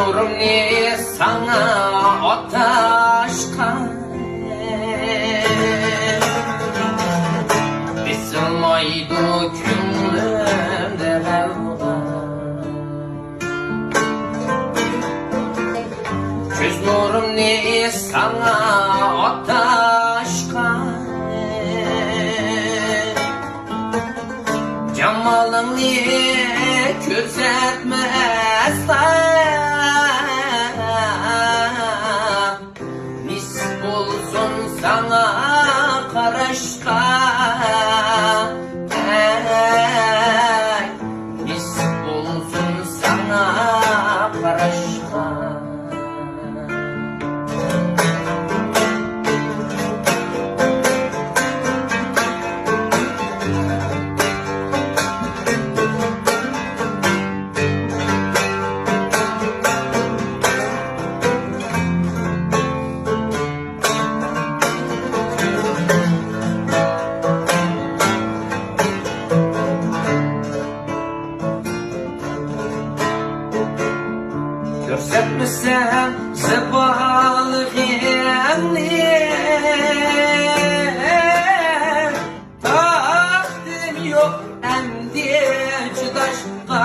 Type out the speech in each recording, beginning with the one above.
nurumni sana ataşkan Bismaydı küllümde revga Göz nurumni sana ataşkan Cemalını gözetmezsen Nis bulsun sana karışka Nis bulsun sana karışka Görsetmişsem zebalığını Takdim yok endi çıdaşka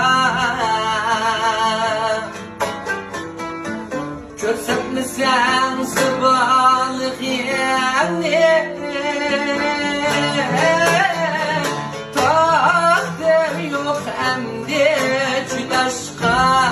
Görsetmişsem zebalığını Takdim yok endi çıdaşka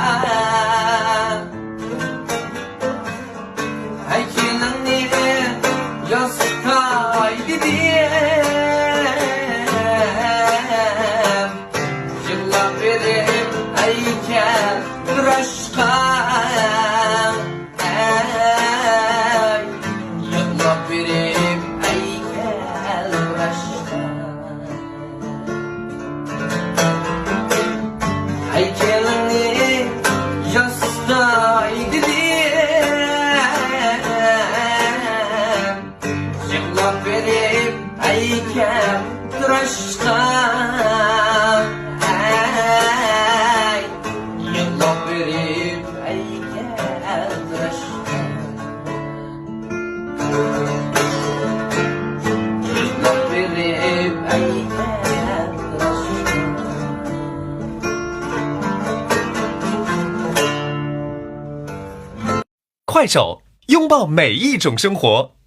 快手，拥抱每一种生活。